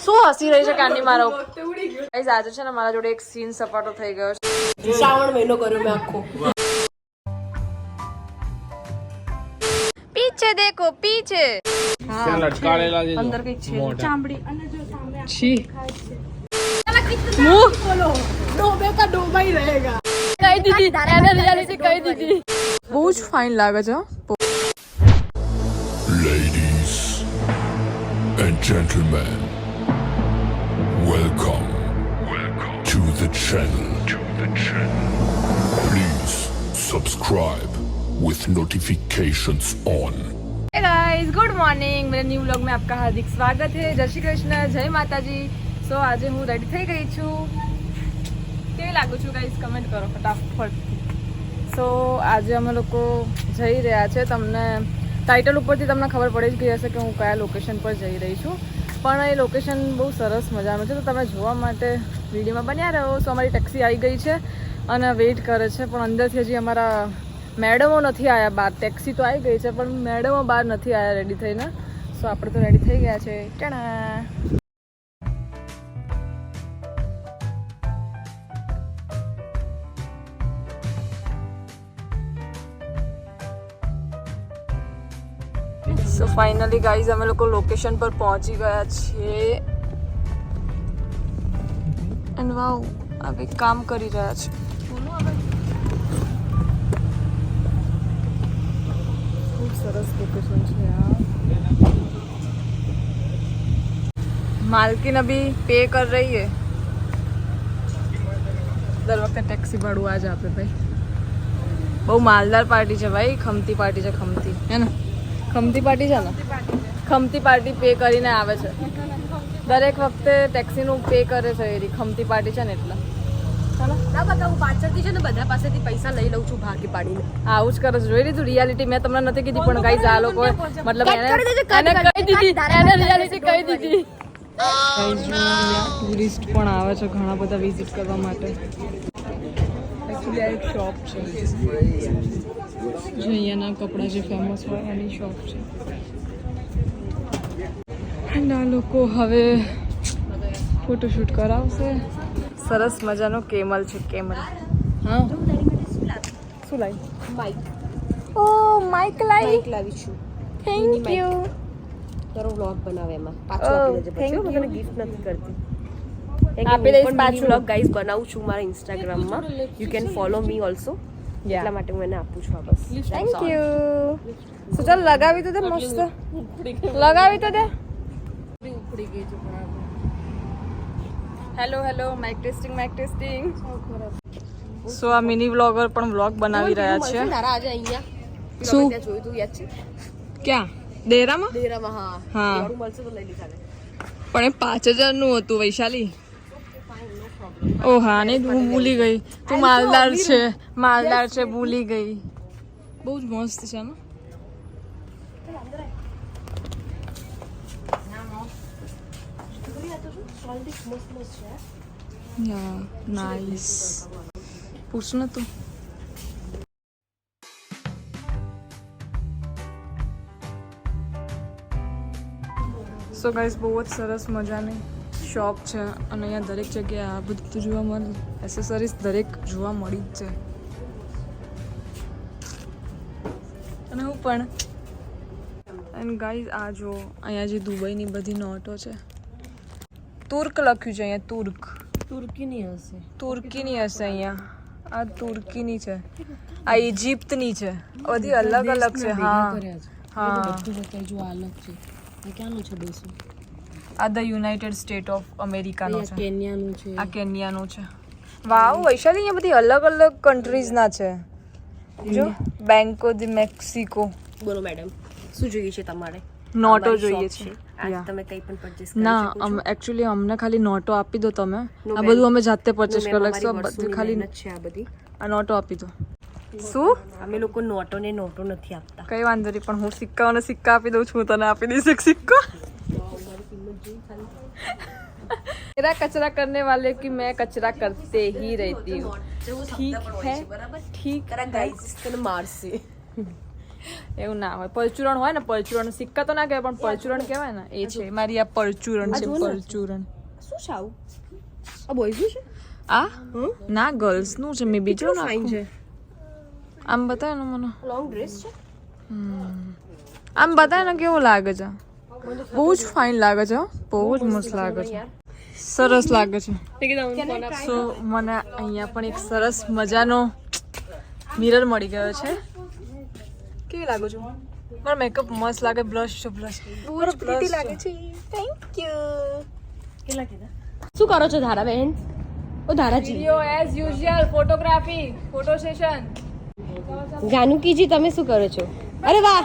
શું હસી રહી છે કાની મારો ગાઈસ આજે છે ને મારા જોડે એક સીન સપાટો થઈ ગયો છે શ્રાવણ મહિનો કર્યો મેં આખો પીછે દેખો પીછે ત્યાં લટકાળેલા છે અંદર કઈ છે ચામડી અને જો સામે છી બોલો ડોબે કા ડોબા ही रहेगा કહી દીધી એને રિયાલિટી કહી દીધી બહુ જ ફાઇન લાગે છે Ladies and gentlemen, welcome to the channel. Please subscribe with notifications on. Hey guys good morning मेरे न्यू व्लॉग में आपका हार्दिक स्वागत है जय श्री कृष्ण जय माताजी सो આજે હું રેડી થઈ ગઈ છું કેવી લાગુ છું ગાઈસ કમેન્ટ કરો ફટાફટ સો આજે અમે લોકો જઈ રહ્યા છે તમને ટાઇટલ ઉપરથી તમને ખબર પડી જ ગઈ હશે કે હું કયા લોકેશન પર જઈ રહી છું પણ એ લોકેશન બહુ સરસ મજાનું છે તો તમે જોવા માટે વિડીયોમાં બન્યા રહો સો અમારી ટેક્સી આવી ગઈ છે અને વેઇટ કરે છે પણ અંદરથી હજી અમારા મેડમો નથી આવ્યા બહાર ટેક્સી તો આવી ગઈ છે પણ મેડમો બહાર નથી આવ્યા રેડી થઈને સો આપણે તો રેડી થઈ ગયા છે ટાણા સો ફાઇનલી ગાઈઝ અમે લોકો લોકેશન પર પહોંચી ગયા છીએ એન્ડ વાવ આ કંઈક કામ કરી રહ્યા છે ખૂબ સરસ લોકેશન છે આ मालकिन अभी पे कर रही है दर वक्त टैक्सी भाड़ू आज आप भाई बहु मालदार पार्टी है भाई खमती पार्टी है खमती है ना खमती पार्टी है ना खमती पार्टी पे કરીને આવે છે દરેક વખતે ટેક્સી નું પે કરે છે એરી ખમતી પાર્ટી છે ને એટલે ચાલો ના બકા હું પાછળથી છે ને બધા પાસેથી પૈસા લઈ લઉં છું ભાગી પાડીને આવું જ કરે છે જોઈ લીધું રિયાલિટી મેં તમને નથી કીધી પણ ગાઈઝ આ લોકો મતલબ એને કહી દીધી એને રિયાલિટી કહી દીધી ટુરિસ્ટ પણ આવે છે ઘણા બધા વિઝિટ કરવા માટે એકચ્યુઅલી આ એક શોપ છે જે અહીંયાના કપડાં જે ફેમસ હોય એની શોપ છે અને આ લોકો હવે ફોટોશૂટ કરાવશે સરસ મજાનો કેમલ છે કેમલ હા શું લાવી માઈક ઓ માઈક લાવી છું થેન્ક યુ તારો વ્લોગ બનાવે એમાં પાછું આપી દેજે પછી હું તને ગિફ્ટ નથી કરતી આપી દઈશ પાછું વ્લોગ ગાઈસ બનાવું છું મારા ઇન્સ્ટાગ્રામમાં you can follow me also એટલા માટે હું એને આપું છું આ બસ થેન્ક યુ સો ચાલ લગાવી તો દે મસ્ત લગાવી તો દે ઉપડી ગઈ છે હેલો હેલો માઇક ટેસ્ટિંગ સો આ મિની વ્લોગર પણ વ્લોગ બનાવી રહ્યા છે તારા આજે અહીંયા શું? ત્યાં જોયું તું યાદ છે ક્યાં દેરામાં દેરામાં હા હા. એવડું મળશે તો લઈ લીધા પણ એ 5000 નું હતું વૈશાલી ઓ હા ને હું ભૂલી ગઈ તું માલદાર છે ભૂલી ગઈ બહુ જ મસ્ત છે ને યા નાઈસ પૂછ ને તું સો ગાઈસ બહુ જ સરસ મજાની શોપ છે અને અહીંયા દરેક જગ્યાએ આ બધું જોવા મળે એસેસરીઝ દરેક જોવા મળી જ છે અને હું પણ એન્ડ ગાઈસ આ જો અહીંયા જે દુબઈની બધી નોટો છે તુર્ક લખ્યું છે અહીંયા તુર્કીની હશે તુર્કીની હશે અહીંયા આ તુર્કીની છે આ ઇજિપ્તની છે બધી અલગ અલગ છે હા હા બધું જો અલગ છે આ ક્યાંનું છે દેશ આ ધ યુનાઇટેડ સ્ટેટ ઓફ અમેરિકાનો છે કેન્યાનું છે આ કેન્યાનું છે વાવ વૈશાલી અહીંયા બધી અલગ અલગ કન્ટ્રીઝના છે જો બેંકો દી મેક્સિકો બોલો મેડમ શું જોઈએ છે તમારે નોટો અમારી જોઈએ shop છે આજ Yeah. તમે કંઈ પણ પરચેસ કરી ના શકો છો એકચ્યુઅલી અમને ખાલી નોટો આપી દો તમે આ ma'am. બધું અમે જાતે પરચેસ No, કરી ma'am, લઈશું આ અમારી બધું વર્ષોની ખાલી મહેનત છે આ બધી આ નોટો આપી દો શું અમે લોકો નોટો નથી આપતા કઈ વાંધો નહીં પણ હું સિક્કાઓને સિક્કા આપી દઉં છું હું તને આપી દઈશ એક સિક્કો मेरा कचरा करने वाले की मैं कचरा करते ही रहती हूँ ठीक है ठीक है गाइस તને મારશે એવું ના હોય. પરચુરણ હોય ને, પરચુરણ સિક્કા તો ના કહેવાય પણ પરચુરણ કહેવાય ને, એ છે મારી આ પરચુરણ છે. પરચુરણ શું છે આવું? આ બોયઝ છે? આ ના ગર્લ્સ નું છે. મેં બીજું ના ફાઇન છે. આમ બતાય ને મને, લોંગ ડ્રેસ છે. આમ બતાય ને કેવું લાગે છે. બહુ જ ફાઇન લાગે છે, બહુ જ મસ્ત લાગે છે, સરસ લાગે છે. સો મને અહીંયા પણ એક સરસ મજાનો મિરર મળી ગયો છે. કેવી લાગુ છું? મારો મેકઅપ મસ્ત લાગે. બ્લશ છે, બ્લશ બહુ જ પ્રીટી લાગે છે. Thank you. કેટલા કીધા? શું કરો છો ધારા બહેન? ઓ ધારાજી. Video as usual, photography, photo session. જાનુકીજી તમે શું કરો છો? અરે વાહ,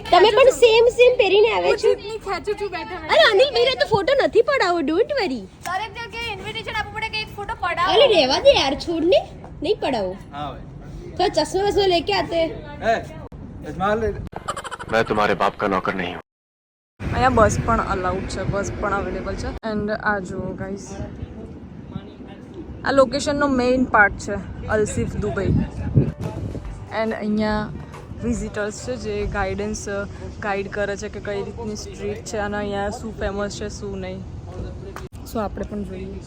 તમે પણ સેમ પહેરીને આવે છો. ખેંચું છું બેઠા. અરે અનિલ ભાઈ તો ફોટો નથી પડાવો, ડોન્ટ વરી. દરેક જગ્યાએ ઇન્વિટેશન આપવું પડે કે એક ફોટો પડાવો. અરે રહેવા દે યાર, છોડ ને, નહીં પડાવો. हाँ भाई तो चश्मा वश्मा लेके आते हैं. मैं तुम्हारे बाप का नौकर नहीं हूँ. અહીંયા બસ પણ અલાઉડ છે, બસ પણ અવેલેબલ છે. એન્ડ આ જુઓ ગાઈસ, આ લોકેશનનો મેઇન પાર્ટ છે, અલસીફ દુબઈ. એન્ડ અહીંયા વિઝિટર્સ છે જે ગાઈડ કરે છે કે કઈ રીતની સ્ટ્રીટ છે અને અહીંયા શું ફેમસ છે શું નહીં. સો આપણે પણ જોઈએ.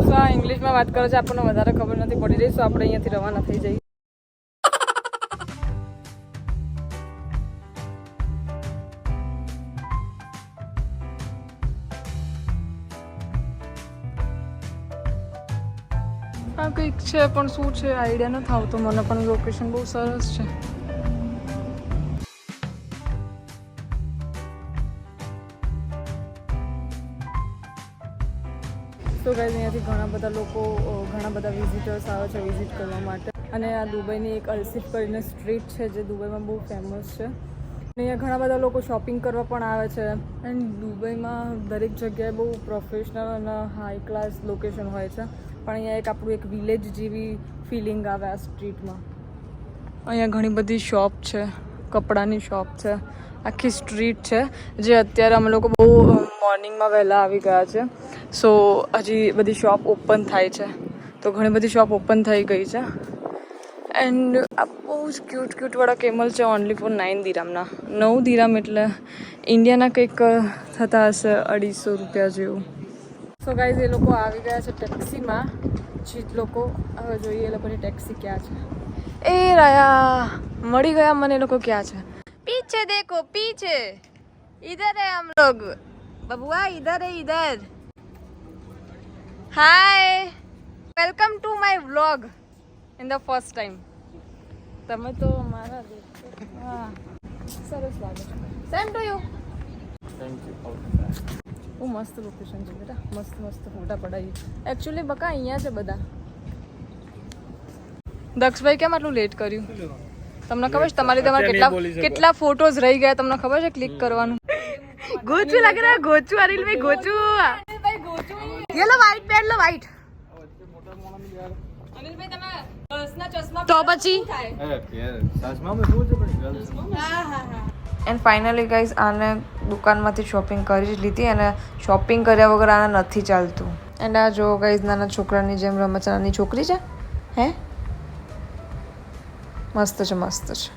સો આ ઇંગ્લિશમાં વાત કરે છે, આપણને વધારે ખબર નથી પડી રહી. સો આપણે અહીંયાથી રવાના થઈ જઈએ. આ કંઈક છે પણ શું છે આઈડિયા નથી આવતો મને. પણ લોકેશન બહુ સરસ છે. તો ગાઈઝ અહીંયાથી ઘણા બધા લોકો, ઘણા બધા વિઝિટર્સ આવે છે વિઝિટ કરવા માટે. અને આ દુબઈની એક અલસીફ કરીને સ્ટ્રીટ છે જે દુબઈમાં બહુ ફેમસ છે. અહીંયા ઘણા બધા લોકો શોપિંગ કરવા પણ આવે છે. એન્ડ દુબઈમાં દરેક જગ્યાએ બહુ પ્રોફેશનલ અને હાઈ ક્લાસ લોકેશન હોય છે. પણ અહીંયા એક આપણું એક વિલેજ જેવી ફિલિંગ આવે આ સ્ટ્રીટમાં. અહીંયા ઘણી બધી શોપ છે, કપડાની શોપ છે, આખી સ્ટ્રીટ છે જે અત્યારે અમે લોકો બહુ મોર્નિંગમાં વહેલા આવી ગયા છે. સો હજી બધી શોપ ઓપન થાય છે. તો ઘણી બધી શોપ ઓપન થઈ ગઈ છે. એન્ડ આ બહુ જ ક્યુટવાળા કેમલ છે, ઓનલી ફોર 9 દિરામના. 9 દિરામ એટલે ઇન્ડિયાના કંઈક થતા હશે 250 રૂપિયા જેવું. સો ગાઈઝ એ લોકો આવી ગયા છે ટેક્સીમાં. જીત લોકો હવે જોઈએ એ લોકોની ટેક્સી ક્યાં છે. એ રહ્યા, મળી ગયા મને. એ લોકો ક્યાં છે? पीछे देखो, पीछे इधर है हम लोग. बबुआ इधर है, इधर. Hi, welcome to my vlog in the first time. તમે તો મારા દેખો. હા, સરસ લાગે છે. Same to you. Thank you. બહુ મસ્ત લોકેશન છે બેટા. મસ્ત મસ્ત ફોટા પડાવી. એકચ્યુઅલી બકા અહીંયા છે બધા. દક્ષભાઈ કેમ આટલું લેટ કર્યું? તમને ખબર છે તમારા કેટલા ફોટોઝ રહી ગયા? તમને ખબર છે ક્લિક કરવાનું? ગોચું લાગે ને, ગોચું અનિલ ભાઈ, ગોચું. ये लो व्हाइट पेन लो, व्हाइट. અનિલ ભાઈ તમે ગર્લ્સના ચશ્મા તો પછી એન્ડ ફાઇનલી ગાઈઝ આને દુકાનમાંથી શોપિંગ કરી જ લીધી. અને શોપિંગ કર્યા વગર આને નથી ચાલતું. એન્ડ આ જો ગાઈઝ નાના છોકરાની જેમ રમે છે. નાની છોકરી છે, હે મસ્ત છે, મસ્ત છે.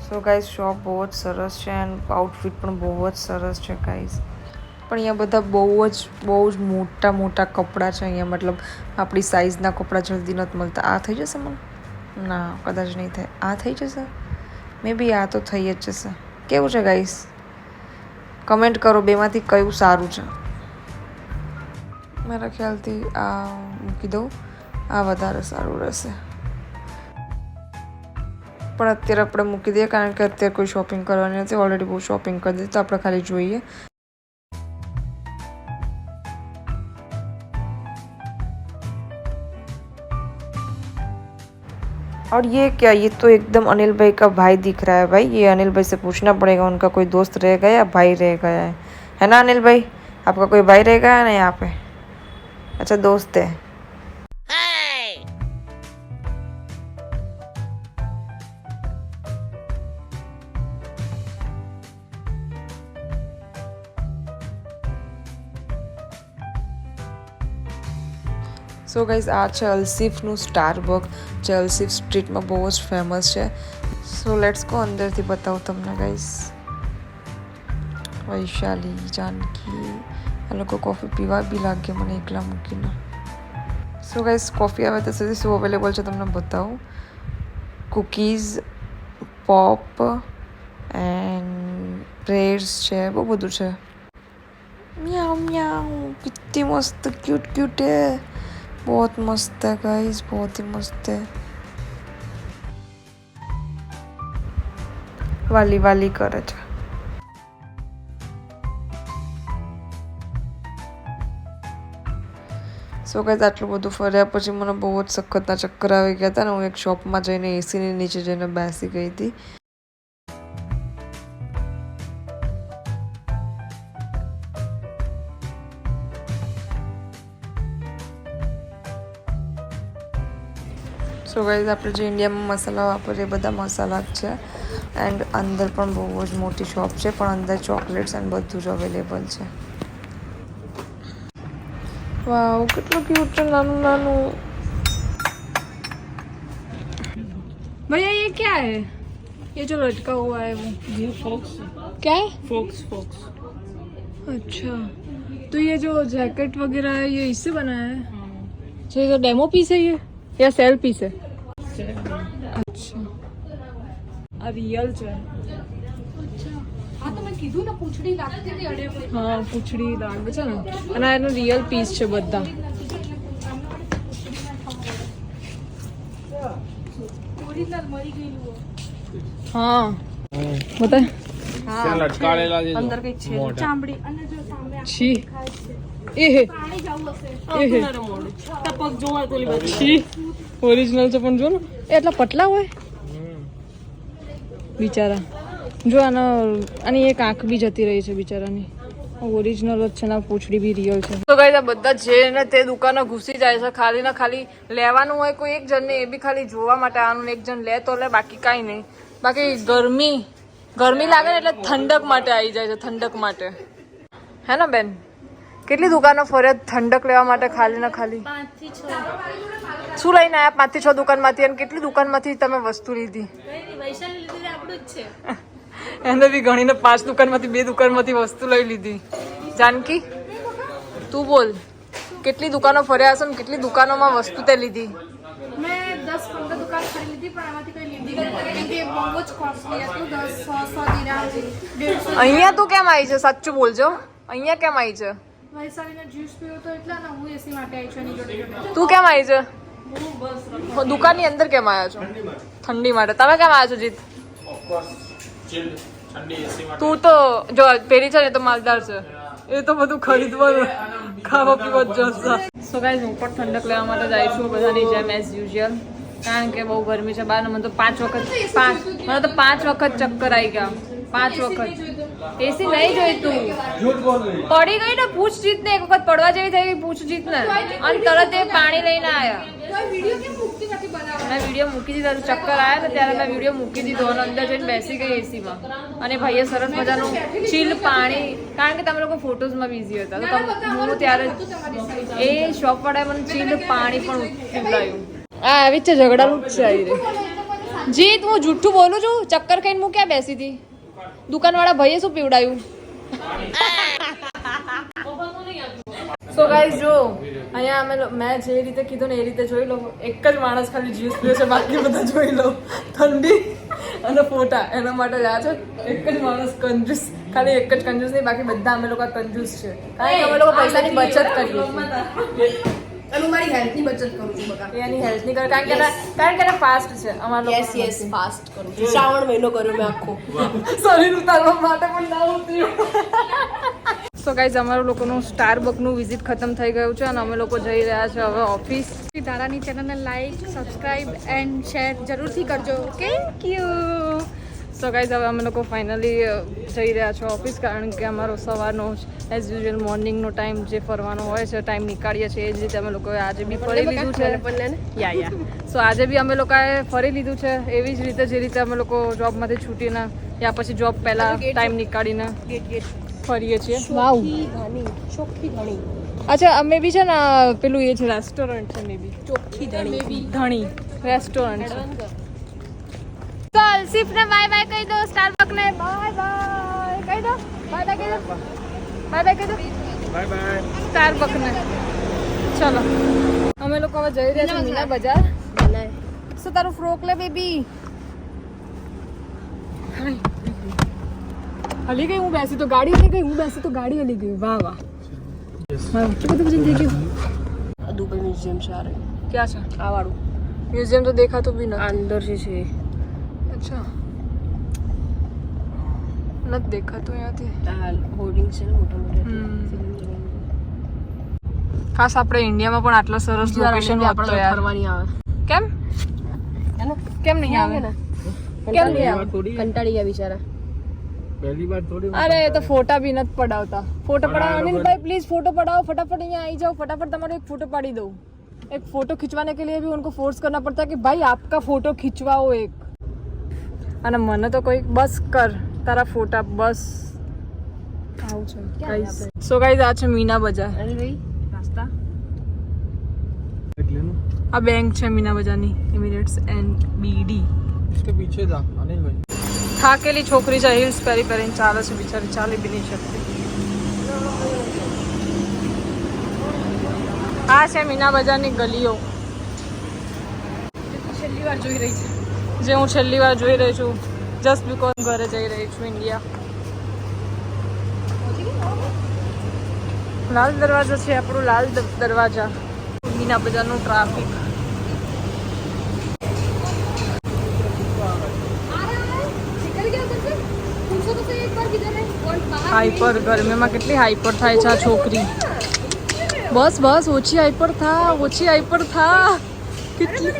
સો ગાઈઝ શોપ બહુ જ સરસ છે એન્ડ આઉટફિટ પણ બહુ જ સરસ છે ગાઈઝ. પણ અહીંયા બધા બહુ જ મોટા મોટા કપડાં છે અહીંયા. મતલબ આપણી સાઇઝના કપડાં જલ્દી નથી મળતા. આ થઈ જશે મને? ના, કદાચ નહીં થાય. આ થઈ જશે? મે બી આ તો થઈ જ જશે. કેવું છે ગાઈઝ? કમેન્ટ કરો બેમાંથી કયું સારું છે. મારા ખ્યાલથી આ મૂકી દઉં, આ વધારે સારું રહેશે. પણ અત્યારે આપણે મૂકી દઈએ કારણ કે અત્યારે કોઈ શોપિંગ કરવાની નથી. ઓલરેડી બહુ શોપિંગ કરી દીધી. તો આપણે ખાલી જોઈએ. और ये क्या, ये तो एकदम अनिल भाई का भाई दिख रहा है भाई. ये अनिल भाई से पूछना पड़ेगा, उनका कोई दोस्त रह गया या भाई रह गया है ना अनिल भाई? आपका कोई भाई रह गया है ना यहाँ पे? अच्छा दोस्त है. સો ગાઈઝ આ છે અલ્સીફનું સ્ટારબક જે અલ્સીફ સ્ટ્રીટમાં બહુ જ ફેમસ છે. સો લેટ્સ ગો અંદરથી બતાવું તમને ગાઈઝ. વૈશાલી, જાનકી આ લોકો કોફી પીવા બી લાગે મને એકલા મૂકીને. સો ગાઈઝ કોફી આવે તો સુધી શું અવેલેબલ છે તમને બતાવું. કૂકીઝ, પોપ એન્ડ બ્રેડ્સ છે, બહુ બધું છે. म्याऊ म्याऊ कितनी मस्त क्यूट क्यूट है, बहुत मस्त है गाइस, बहुत ही मस्त है. वाली वाली करे છે. સો ગાઈસ આટલું બધું ફર્યા પછી મને બહુ જ સખતના ચક્કર આવી ગયા હતા ને હું એક શોપમાં જઈને એસીની નીચે જઈને બેસી ગઈ હતી. સો ગાઈઝ આપણે જે ઇન્ડિયામાં મસાલા વાપરીએ બધા મસાલા જ છે એન્ડ અંદર પણ બહુ જ મોટી શોપ છે પણ અંદર ચોકલેટ્સ એન્ડ બધું જ અવેલેબલ છે. વાવ કેટલું ક્યુટ છે નાનું નાનું. भैया ये क्या है? ये जो लटका हुआ है वो ये फॉक्स क्या है? फॉक्स अच्छा तो ये जो जैकेट वगैरह है ये इससे बना है? अच्छा ये तो डेमो पीस है ये या सेल पीस है? अच्छा આ રિયલ છે. હા તો મેં કીધું ને પૂંછડી લાગતી હતી અડે પછી. હા પૂંછડી લાગે છે ને અને આ એનો રિયલ પીસ છે બધા. ઓરિજિનલ મરી ગયેલું. હા બતા ત્યાં લટકાળેલા છે જો. અંદર કઈ છે મોઢા. ચામડી અને જો સામે છી એ હે પાણી જવું હશે. એ હે પગ જોવા તો છી ઓરિજિનલ છે પણ જો ને એ એટલા પતલા હોય બિચારા. જો આની એક આંખ બી જતી રહી છે બિચારાની. ઓરિજિનલ જ છે ને પૂંછડી બી રિયલ છે. તો ગાઈસ આ બધા જે ને તે દુકાનો ઘૂસી જાય છે ખાલી ને ખાલી લેવાનું હોય કોઈ એક જણને એ બી ખાલી જોવા માટે આનું એક જણ લે તો લે બાકી કાંઈ નહીં. બાકી ગરમી લાગે ને એટલે ઠંડક માટે આવી જાય છે ઠંડક માટે હે ને બેન. કેટલી દુકાનો ફરે ઠંડક લેવા માટે ખાલી ને ખાલી 5 થી 6 શું લઈને આયા 5 થી 6 દુકાનમાંથી અને કેટલી દુકાનમાંથી તમે વસ્તુ લીધી? વૈશાલી લીધું આપણું જ છે. એને બી ગણીને 5 દુકાનમાંથી 2 દુકાનમાંથી વસ્તુ લઈ લીધી. જાનકી તું બોલ કેટલી દુકાનો ફર્યા હશે ને કેટલી દુકાનોમાં વસ્તુ તે લીધી? મેં 10-15 દુકાન ખરીદી લીધી પણ આમાંથી કઈ લીધી નથી કેમ કે બહુ જ કોસ્ટલી હતું. 10-100 દિરામ 150. અહીંયા તું કેમ આવી છે? સાચું બોલજો અહીંયા કેમ આવી છે? વૈશાલીને જ્યુસ પીવો તો એટલા ને હું એસી માટે આવી છું એની જોડે. તું કેમ આવી છે? દુકાનની અંદર કેમ આવ્યા છો? ઠંડી માટે. તમે કેમ આવ્યા છો જીત? ઠંડી એસી માટે. તું તો જો પેલી છે ને તો માલદાર છે એ તો બધું ખરીદવાનું ખાવા પીવા જ જશે. સો ગાઈઝ હું પણ ઠંડક લેવા માટે જાય છું બધાની જેમ એઝ યુઝ્યુઅલ કારણ કે બહુ ગરમી છે બહાર. મને તો 5 વખત ચક્કર આવી ગયા 5 વખત. એસી નહીં જોઈતું પડી ગઈ ને પૂછ જીત ને એક વખત પડવા જેવી થઈ ગઈ પૂછ જીત ને અને તરત એ પાણી લઈને આવ્યા. વિડીયો કેમ મુક્તિ નથી બનાવવા? મેં વિડીયો મૂકી દીધા ચક્કર આવ્યા ને ત્યારે મેં વિડીયો મૂકી દીધો અને અંદર જઈને બેસી ગઈ એસીમાં અને ભાઈએ સરસ મજાનું ચીલ પાણી કારણ કે તમે લોકો ફોટોઝમાં બિઝી હતા તો હું ત્યારે એ શોપવાળાએ મને ચીલ પાણી પણ પીવડાવ્યું. આ આવી છે ઝઘડાનું જ છે આવી રે. જીત હું જૂઠું બોલું છું? ચક્કર ખાઈને હું ક્યાં બેસી હતી? દુકાનવાળા ભાઈએ શું પીવડાયું? સો ગાઈઝ જો અહીંયા મેં જે રીતે કીધું ને એ રીતે જોઈ લો. એક જ માણસ ખાલી જ્યુસ પીવે છે બાકી બધા જોઈ લો ઠંડી અને ફોટા એના માટે જ આ છે. એક જ માણસ કંજૂસ ખાલી એક જ કંજૂસ નહીં બાકી બધા અમે લોકો કંજૂસ છે કારણ કે અમે લોકો પૈસાની બચત કરીએ છીએ. અને મારી હેલ્થની બચત કરું છું બકા. એની હેલ્થની કરે કારણ કે ફાસ્ટ છે અમારો. યસ ફાસ્ટ કરું છું. શ્રાવણ મહિનો કર્યો મેં આખો. શરીર ઉતારવા માટે પણ ના ઉતર્યું. સો ગાઈઝ અમારું લોકોનું સ્ટારબકનું વિઝિટ ખતમ થઈ ગયું છે અને અમે લોકો જઈ રહ્યા છે હવે ઓફિસ. દાદાની ચેનલને લાઈક સબસ્ક્રાઇબ એન્ડ શેર જરૂરથી કરજો. Thank you. સો ગાઈઝ હવે અમે લોકો ફાઇનલી જઈ રહ્યા છો ઓફિસ કારણ કે અમારો સવારનો એઝ યુઝ્યુઅલ મોર્નિંગનો ટાઈમ જે ફરવાનો હોય છે ટાઈમ નીકાળીએ છીએ એ જ રીતે અમે લોકોએ આજે બી ફરી લીધું છે. યા સો આજે બી અમે લોકોએ ફરી લીધું છે એવી જ રીતે જે રીતે અમે લોકો જોબમાંથી છૂટીને યા પછી જોબ પહેલાં ટાઈમ નીકાળીને ફરીએ છીએ. વાવ ચોખ્ખી ઘણી અચ્છા અમે બી છે ને પેલું એ છે રેસ્ટોરન્ટ છે મે બી ચોખ્ખી ધણી રેસ્ટોરન્ટ છે. તો અલ્સિફ ને બાય બાય કહી દો, સ્ટારબક ને બાય બાય કહી દો, બાય બાય કહી દો, બાય બાય કહી દો, બાય બાય. સ્ટારબક ને. ચલો અમે લોકો હવે જઈ રહ્યા છીએ મીના બજાર. શું તારું ફ્રોક લે બેબી? હલી ગઈ હું બેસી તો ગાડી હલી ગઈ, હું બેસી તો ગાડી હલી ગઈ. વાહ વાહ કેટલું બધું વજન થઈ ગયું. દુબઈ મ્યુઝિયમ છે. અરે ક્યાં છે આ વાળું મ્યુઝિયમ? તો દેખાતું બી નથી. અંદર જે છે અચ્છા નથી દેખાતું અહીંયાથી. આ હોર્ડિંગ છે ને મોટા મોટા. ખાસ આપણે ઇન્ડિયામાં પણ આટલા સરસ લોકેશન હોત તો યાર. ફરવાની આવે. કેમ કેમ નહીં આવે? કેમ નહીં આવે? કંટાળી ગયા બિચારા. પહેલી વાર થોડી અરે એ તો ફોટા બી નથી પડાવતા. ફોટો પડાવો અનિલભાઈ, પ્લીઝ फोटो पढ़ाओ फटाफट. यहाँ आई जाओ फटाफट, तुम्हारा एक फोटो पाड़ी दो. एक फोटो खिंचवाने के लिए भी उनको फोर्स करना पड़ता है कि भाई आपका फोटो खिंचवाओ एक. અને મને તો કોઈ બસ કર તારા ફોટા બસ. આવું છે ગાઈસ. સો ગાઈસ આ છે મીના બજાર. અનિલભાઈ રાસ્તા એટલે નું આ બેંક છે મીના બજારની, એમિરેટ્સ એન્ડ બીડી. इसके पीछे था अनिल भाई. થાકેલી છોકરી છે, હિલ્સ પહેરી પહેરીને ચાલે છે બિચારી, ચાલી બી નહીં શકતી. આ છે મીના બજારની ગલીઓ છેલ્લી વાર જોઈ રહી છે, જે હું છેલ્લી વાર જોઈ રહી છું જસ્ટ બીકોઝ ઘરે જઈ રહી છું ઇન્ડિયા. લાલ દરવાજો છે આપણું, લાલ દરવાજા. મીના બજારનું ટ્રાફિક. હાઈપર ગરમીમાં કેટલી હાઈપર થાય છે આ છોકરી. બસ બસ ઓછી હાઈપર થા, ઓછી હાઈપર થા. કેટલી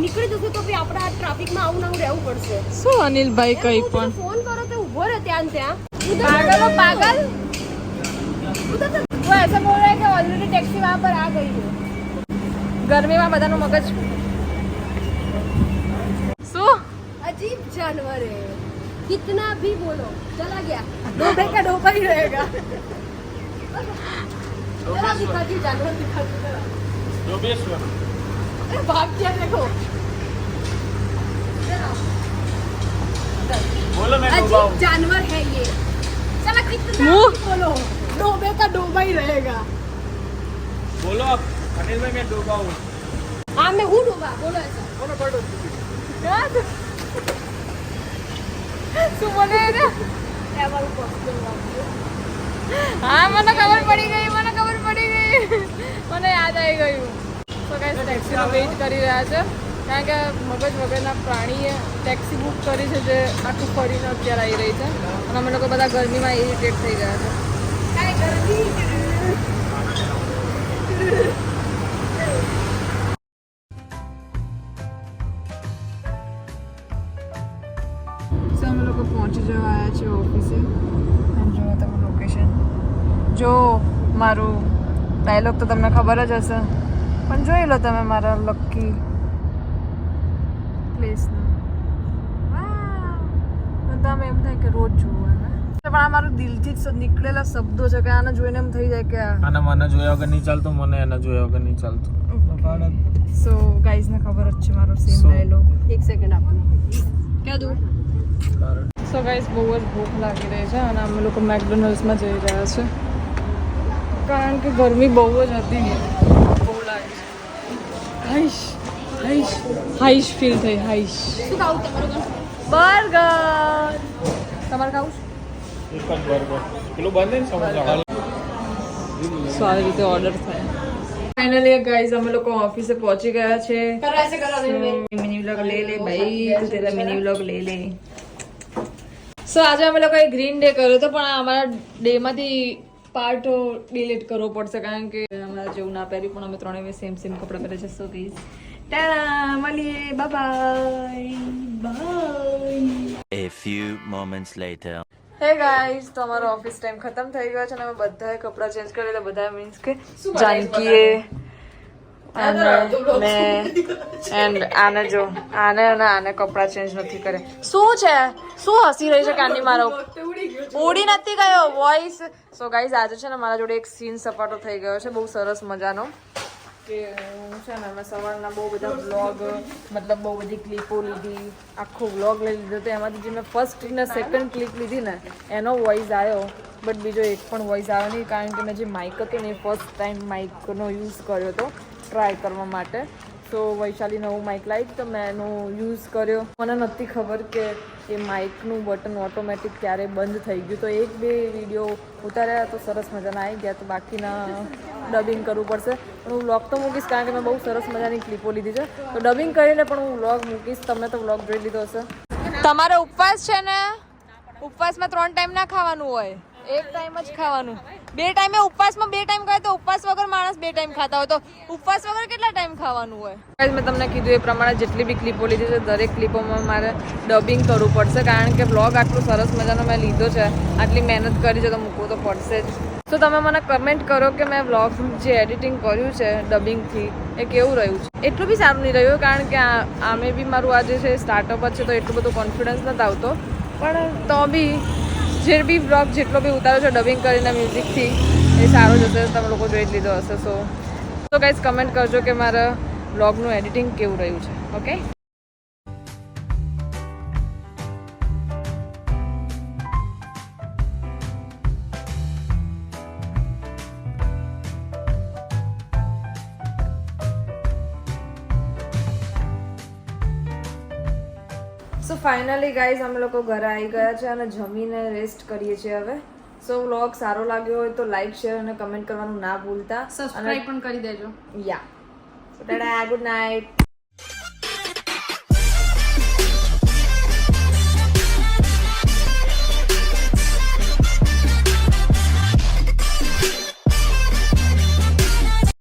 નીકળી જશું તો બી આપણે આ ટ્રાફિકમાં આવું ના રહેવું પડશે. શું અનિલભાઈ કઈ પણ ફોન કરો તો ઉભો રહે ત્યાં ને ત્યાં. पागल हो पागल. वो ऐसा बोल रहा है कि ऑलरेडी टैक्सी वहाँ पर आ गई है. गर्मीમાં બધાનું મગજ શું अजीब जानवर है, कितना भी बोलो चला गया. ડોબે का डोबा ही रहेगा. जरा दिखाती जानवर दिखाती जरा. डोबेश्वर. अरे भाग गया देखो. बोलो मैं अजीब डूबा हूँ. जानवर है ये. चला कितना मुंह. भी बोलो डोबे का डोबा ही रहेगा. बोलो अब अनिल भाई मैं डूबा हूँ. हाँ मैं हूँ डोबा, बोलो ऐसा. बोलो पढ़ो. શું બોલે ને? હા મને ખબર પડી ગઈ, મને ખબર પડી ગઈ, મને યાદ આવી ગયું. તો ગાઈસ ટેક્સીનો વેઇટ કરી રહ્યા છે કારણ કે મગજ વગરના પ્રાણીએ ટેક્સી બુક કરી છે જે આખું ફરીને અત્યારે આવી રહી છે અને અમે લોકો બધા ગરમીમાં ઇરિટેટ થઈ ગયા છે. काय गर्मी. અમે લોકો પહોંચી જવા આવ્યા છીએ ઓફિસે. અને જો તમે લોકેશન જો, મારું ડાયલોગ તો તમને ખબર જ હશે પણ જોઈ લો તમે મારા લકી પ્લેસને. મને તો આમ એમ થાય કે રોજ જોવું એમ, પણ આ મારું દિલથી જ નીકળેલા શબ્દો છે કે આને જોઈને એમ થઈ જાય કે આને મને જોયા વગર નહીં ચાલતું, મને એને જોયા વગર નહીં ચાલતું. સો ગાઈઝને ખબર જ છે મારો સેમ ડાયલોગ. एक सेकंड आपको ક્યાં દઉં? સો ગાઈઝ બહુ જ ભૂખ લાગી રહી છે અને અમે લોકો મેકડોનલ્ડ્સમાં જઈ રહ્યા છે કારણ કે ગરમી બહુ જ હતી, બહુ લાગે છે. હાઈશ હાઈશ હાઈશ ફીલ થઈ, હાઈશ. શું ખાવું તમારું? બર્ગર તમારે ખાવું છે? એક જ બર્ગર. પેલું બંધ ને સમોસા. સો આવી રીતે ઓર્ડર થાય. ફાઇનલી ગાઈઝ અમે લોકો ઓફિસે પહોંચી ગયા છે. મિની વ્લોગ લે લે ભાઈ, તું તેરા મિની વ્લોગ લે લે. સો આજે અમે લોકોએ ગ્રીન ડે કર્યો હતો પણ અમારા ડેમાંથી પાર્ટ ડિલીટ કરવો પડશે કારણ કે અમારા જેવું ના પહેર્યું પણ અમે ત્રણેય સેમ સેમ કપડાં પહેરે છે. સો ગાઈઝ ટાટા, મળીએ, bye bye. A few moments later. Hey guys તો અમારો ઓફિસ ટાઈમ ખતમ થઈ ગયો છે અને અમે બધાએ કપડાં ચેન્જ કરી લીધા. બધા મીન્સ કે જાનકીએ એન્ડ આને જો આને કપડાં ચેન્જ નથી કરે. શું છે? શું હસી રહી છે કાની મારો? ઉડી નથી ગયો વોઇસ. સો ગાઈઝ આજે છે ને મારા જોડે એક સીન સપાટો થઈ ગયો છે બહુ સરસ મજાનો કે હું છે ને મેં સવારના બહુ બધા વ્લોગ મતલબ બહુ બધી ક્લિપો લીધી, આખો વ્લોગ લઈ લીધો તો એમાંથી જે મેં ફર્સ્ટ ને સેકન્ડ ક્લિપ લીધી ને એનો વોઇસ આવ્યો, બટ બીજો એક પણ વોઇસ આવ્યો નહીં કારણ કે મેં જે માઇક હતો ને એ ફર્સ્ટ ટાઈમ માઇકનો યુઝ કર્યો હતો ટ્રાય કરવા માટે. તો વૈશાલી નવું માઇક લાવી તો મેં એનો યુઝ કર્યો. મને નથી ખબર કે એ માઇકનું બટન ઓટોમેટિક ક્યારે બંધ થઈ ગયું, તો એક બે વિડીયો ઉતાર્યા તો સરસ મજાના આવી ગયા, તો બાકીના ડબિંગ કરવું પડશે. પણ હું વ્લોગ તો મૂકીશ કારણ કે મેં બહુ સરસ મજાની ક્લિપો લીધી છે, તો ડબિંગ કરીને પણ હું વ્લોગ મૂકીશ. તમે તો વ્લોગ જોઈ લીધો હશે. તમારે ઉપવાસ છે ને? ઉપવાસમાં 3 ટાઈમ ના ખાવાનું હોય, એક ટાઈમ જ ખાવાનું. 2 ટાઈમે ઉપવાસમાં 2 ટાઈમ ખાય તો ઉપવાસ વગર માણસ 2 ટાઈમ ખાતા હોય તો ઉપવાસ વગર કેટલા ટાઈમ ખાવાનું હોય? મેં તમને કીધું એ પ્રમાણે જેટલી બી ક્લિપો લીધી છે દરેક ક્લિપોમાં મારે ડબિંગ કરવું પડશે કારણ કે બ્લોગ આટલું સરસ મજાનો મેં લીધો છે, આટલી મહેનત કરી છે તો મૂકવું તો પડશે જ. તો તમે મને કમેન્ટ કરો કે મેં વ્લોગ જે એડિટિંગ કર્યું છે ડબિંગથી એ કેવું રહ્યું છે. એટલું બી સારું નહીં રહ્યું કારણ કે આમે બી મારું આજે છે સ્ટાર્ટઅપ જ છે તો એટલું બધું કોન્ફિડન્સ નથી આવતો, પણ તો બી જે બી બ્લોગ જેટલો બી ઉતાર્યો છે ડબિંગ કરીને મ્યુઝિકથી એ સારો જ હશે, તમે લોકો જોઈ જ લીધો હશે. સો ગાઈઝ કમેન્ટ કરજો કે મારા બ્લોગનું એડિટિંગ કેવું રહ્યું છે. ઓકે. સો ફાઇનલી ગાઈઝ અમે લોકો ઘરે આવી ગયા છે અને જમીને રેસ્ટ કરીએ છીએ હવે. સો વ્લોગ સારો લાગ્યો હોય તો લાઈક શેર અને કમેન્ટ કરવાનું ના ભૂલતા. સબસ્ક્રાઇબ પણ કરી દેજો. યા સો ટાટા, ગુડ નાઇટ.